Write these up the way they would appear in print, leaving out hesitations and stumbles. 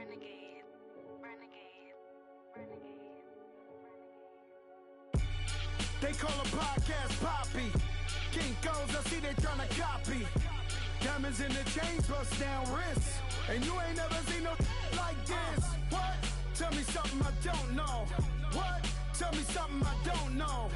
Renegade, renegade, renegade, renegade. They call a podcast Poppy. Kinkos, I see they tryna copy. Diamonds in the chains, bust down wrists. And you ain't never seen no like this. What? Tell me something I don't know. What? Tell me something I don't know.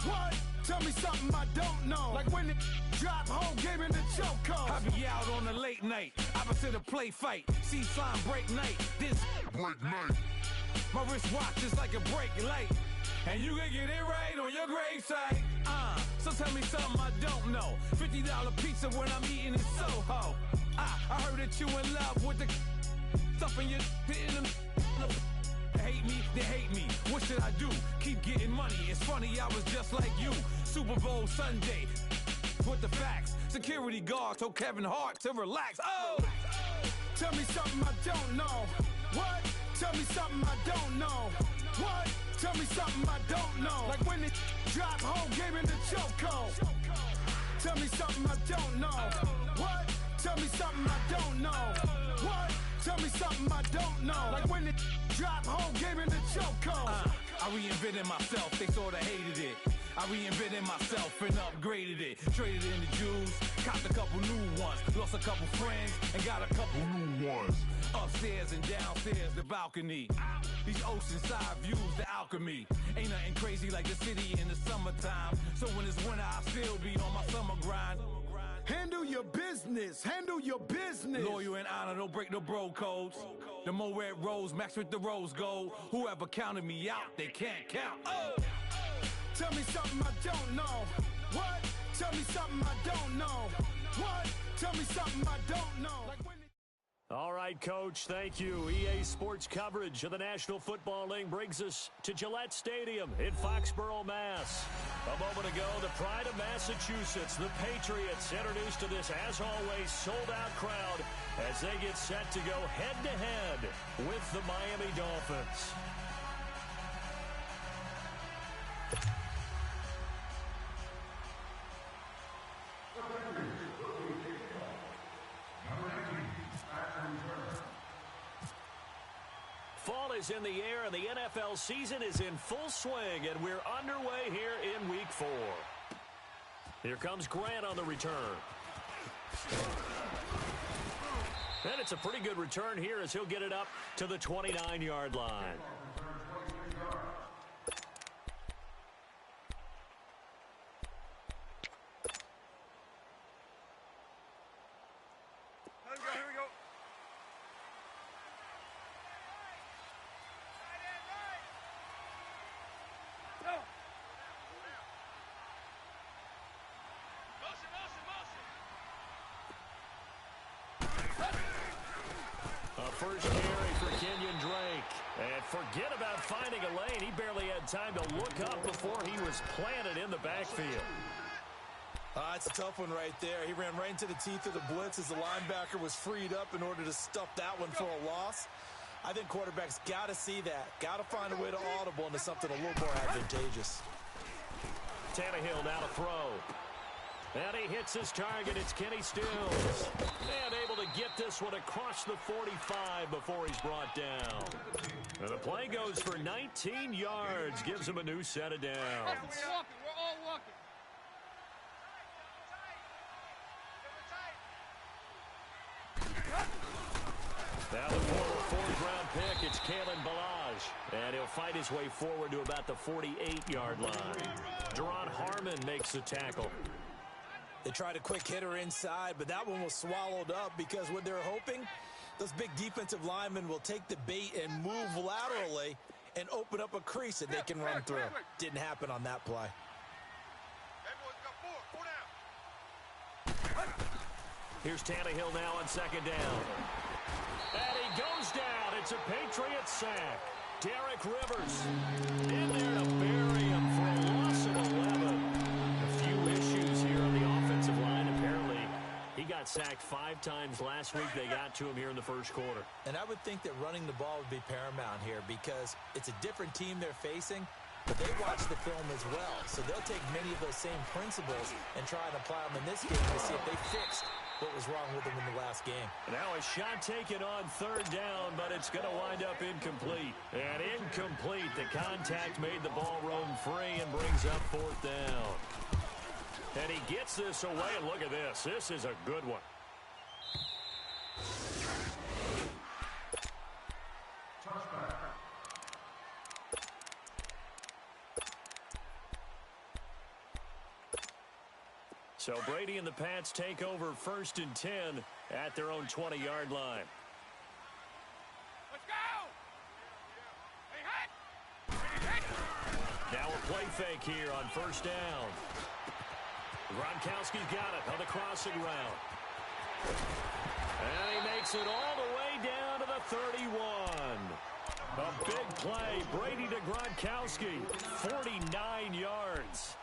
What? Tell me something I don't know. Like when it drop, whole game in the chokehold. I be out on a late night, opposite a play fight. See slime break night, this break night. My wristwatch is like a break light. And you can get it right on your gravesite. So tell me something I don't know. $50 pizza when I'm eating in Soho. I heard that you in love with the stuff in your hitting them. Hate me, they hate me. What should I do? Keep getting money. It's funny, I was just like you. Super Bowl Sunday. With the facts. Security guard told Kevin Hart to relax. Oh! Tell me something I don't know. What? Tell me something I don't know. What? Tell me something I don't know. Like when it drop, whole game in the chokehold. Tell me something I don't know. What? Tell me something I don't know. What? Tell me something I don't know. Like when it drop, whole game in the chokehold. I reinvented myself, they sorta hated it. I reinvented myself and upgraded it. Traded in the Jews, copped a couple new ones. Lost a couple friends and got a couple new ones. Upstairs and downstairs, the balcony. These oceanside views, the alchemy. Ain't nothing crazy like the city in the summertime. So when it's winter, I still be on my summer grind. Handle your business, handle your business. Loyal and honor, don't break no bro codes. The more red rose, max with the rose gold. Whoever counted me out, they can't count. Oh! Tell me something I don't know. What? Tell me something I don't know. What? Tell me something I don't know. Like when All right, Coach, thank you. EA Sports coverage of the National Football League brings us to Gillette Stadium in Foxborough, Mass. A moment ago, the pride of Massachusetts, the Patriots, introduced to this, as always, sold-out crowd as they get set to go head-to-head with the Miami Dolphins. Fall is in the air, and the NFL season is in full swing, and we're underway here in Week 4. Here comes Grant on the return. And it's a pretty good return here as he'll get it up to the 29-yard line. First carry for Kenyon Drake. And forget about finding a lane. He barely had time to look up before he was planted in the backfield. It's a tough one right there. He ran right into the teeth of the blitz as the linebacker was freed up in order to stuff that one for a loss. I think quarterbacks got to see that. Got to find a way to audible into something a little more advantageous. Tannehill now to throw. And he hits his target. It's Kenny Stills. And able to get this one across the 45 before he's brought down. And the play goes for 19 yards. Gives him a new set of downs. We're all walking. Now the former fourth-round pick, it's Kalen Ballage. And he'll fight his way forward to about the 48-yard line. Deron Harmon makes the tackle. They tried a quick hitter inside, but that one was swallowed up because what they're hoping, those big defensive linemen will take the bait and move laterally and open up a crease that they can run through. Didn't happen on that play. Here's Tannehill now on second down. And he goes down. It's a Patriots sack. Derek Rivers in there to bury him for a loss of 11. A few issues here on the offensive line. Apparently, he got sacked 5 times last week. They got to him here in the first quarter. And I would think that running the ball would be paramount here because it's a different team they're facing. But they watch the film as well, so they'll take many of those same principles and try and apply them in this game to see if they fixed what was wrong with them in the last game. Now a shot taken on third down, but it's going to wind up incomplete. And incomplete. The contact made the ball roam free and brings up fourth down. And he gets this away, and look at this. This is a good one. So Brady and the Pats take over 1st and 10 at their own 20-yard line. Let's go! Hey, Now a play fake here on 1st down. Gronkowski's got it on the crossing route. And he makes it all the way down to the 31. A big play. Brady to Gronkowski. 49 yards.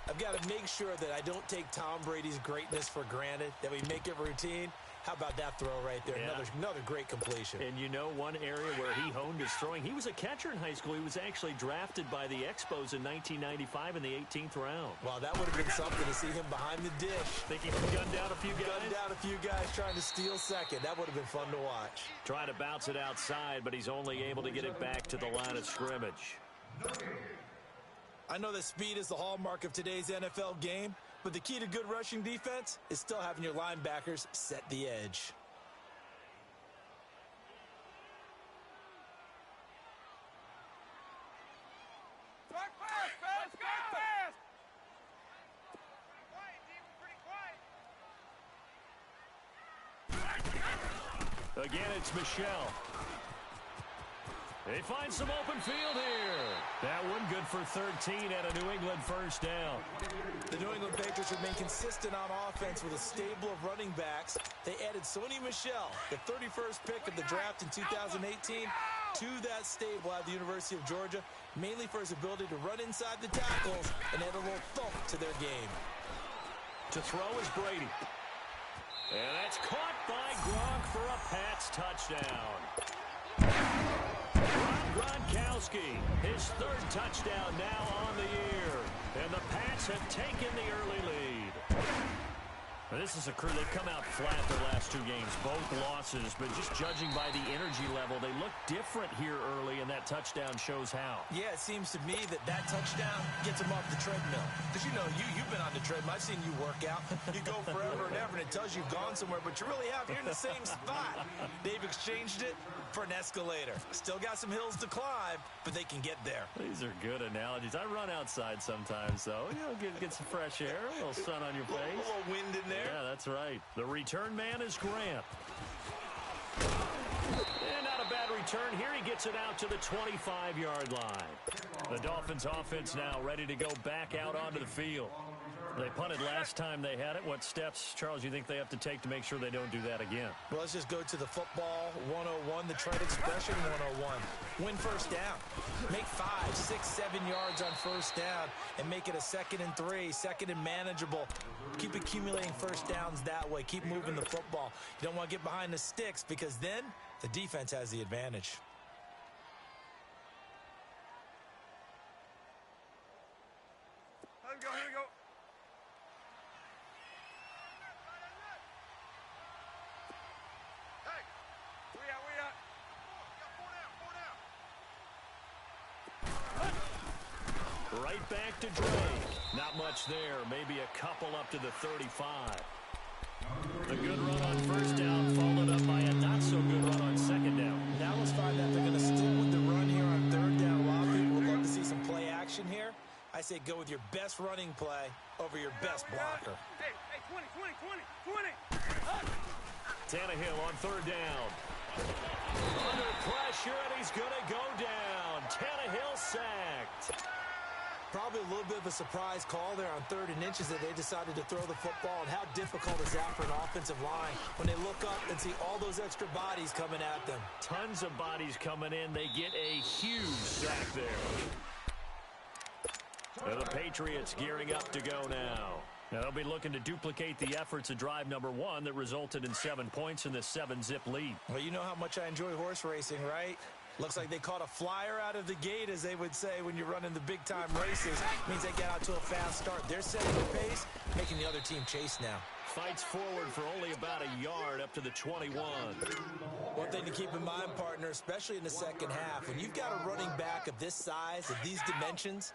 I've got to make sure that I don't take Tom Brady's greatness for granted, that we make it routine. How about that throw right there? Yeah. Another great completion. And you know one area where he honed his throwing? He was a catcher in high school. He was actually drafted by the Expos in 1995 in the 18th round. Well, that would have been something to see him behind the dish. Think he gunned down a few guys? Gunned down a few guys trying to steal second. That would have been fun to watch. Trying to bounce it outside, but he's only able to get it back to the line of scrimmage. I know that speed is the hallmark of today's NFL game, but the key to good rushing defense is still having your linebackers set the edge. Talk fast, fellas! Go fast! Pretty quiet, Again, it's Michelle. They find some open field here. That one good for 13 at a New England 1st down. The New England Patriots remain consistent on offense with a stable of running backs. They added Sony Michel, the 31st pick of the draft in 2018, to that stable at the University of Georgia, mainly for his ability to run inside the tackles and add a little thump to their game. To throw is Brady. And that's caught by Gronk for a Pats touchdown. Gronkowski, his 3rd touchdown now on the year. And the Pats have taken the early lead. Now, this is a crew. They've come out flat their last 2 games, both losses. But just judging by the energy level, they look different here early, and that touchdown shows how. Yeah, it seems to me that touchdown gets them off the treadmill. Because, you know, you've been on the treadmill. I've seen you work out. You go forever and ever, and it tells you you've gone somewhere, but you really have. You're in the same spot. They've exchanged it for an escalator. Still got some hills to climb, but they can get there. These are good analogies. I run outside sometimes, though. You know, get some fresh air, a little sun on your face. A little wind in there. Yeah, that's right. The return man is Grant. And not a bad return here. He gets it out to the 25-yard line. The Dolphins offense now ready to go back out onto the field. They punted last time they had it. What steps, Charles, you think they have to take to make sure they don't do that again? Well, let's just go to the football 101, the trade expression 101. Win 1st down. Make 5, 6, 7 yards on 1st down and make it a 2nd and 3, 2nd and manageable. Keep accumulating 1st downs that way. Keep moving the football. You don't want to get behind the sticks because then the defense has the advantage. Here we go, here we go. Hey, we out. Four down. Right back to Drake. Not much there. Maybe a couple up to the 35. The good run on 1st down followed up by a not-so-good run on 2nd down. Now let's find out they're going to stick with the run here on 3rd down. A lot of people would love to see some play action here. I say go with your best running play over your best blocker. Hey, 20. Tannehill on 3rd down. Under pressure, and he's going to go down. Tannehill sacked. Probably a little bit of a surprise call there on 3rd and inches that they decided to throw the football. And how difficult is that for an offensive line when they look up and see all those extra bodies coming at them? Tons of bodies coming in. They get a huge sack there. And the Patriots gearing up to go now. Now they'll be looking to duplicate the efforts of drive number 1 that resulted in 7 points in the 7-zip lead. Well, you know how much I enjoy horse racing, right? Looks like they caught a flyer out of the gate, as they would say when you're running the big-time races. Means they get out to a fast start. They're setting the pace, making the other team chase now. Fights forward for only about a yard up to the 21. One thing to keep in mind, partner, especially in the second half, when you've got a running back of this size, of these dimensions,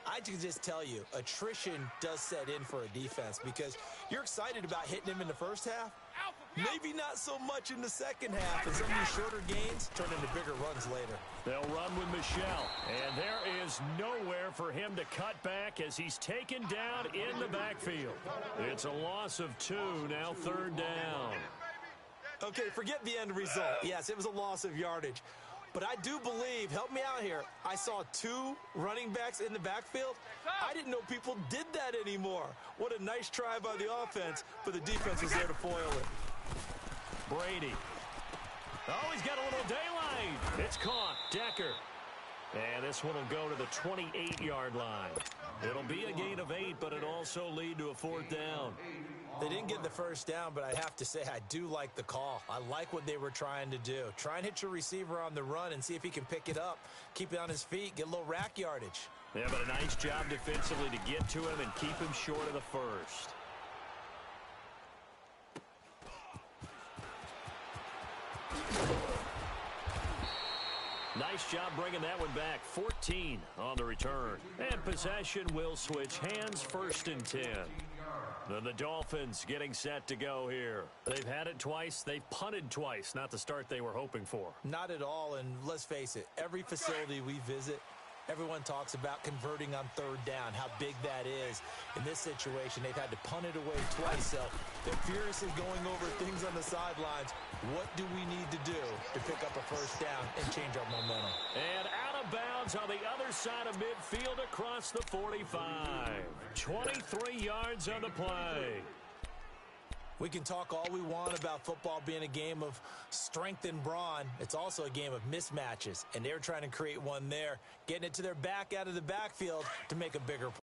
I can just tell you, attrition does set in for a defense because you're excited about hitting him in the first half. Maybe not so much in the second half, and some of these shorter gains turn into bigger runs later. They'll run with Michelle, and there is nowhere for him to cut back as he's taken down in the backfield. It's a loss of 2, now 3rd down. Okay, forget the end result. Yes, it was a loss of yardage. But I do believe, help me out here, I saw 2 running backs in the backfield. I didn't know people did that anymore. What a nice try by the offense, but the defense was there to foil it. Brady. Oh, he's got a little daylight. It's caught. Decker. And this one will go to the 28-yard line. It'll be a gain of 8, but it'll also lead to a 4th down. They didn't get the first down, but I have to say I do like the call. I like what they were trying to do. Try and hit your receiver on the run and see if he can pick it up, keep it on his feet, get a little rack yardage. Yeah, but a nice job defensively to get to him and keep him short of the first. Nice job bringing that one back. 14 on the return. And possession will switch hands, 1st and 10. Then the Dolphins getting set to go here. They've had it twice. They've punted twice. Not the start they were hoping for. Not at all, and let's face it, every facility we visit, everyone talks about converting on 3rd down, how big that is. In this situation, they've had to punt it away twice, so they're furiously going over things on the sidelines. What do we need to do to pick up a 1st down and change our momentum? And out of bounds on the other side of midfield across the 45. 23 yards on the play. We can talk all we want about football being a game of strength and brawn. It's also a game of mismatches, and they're trying to create one there, getting it to their back out of the backfield to make a bigger play.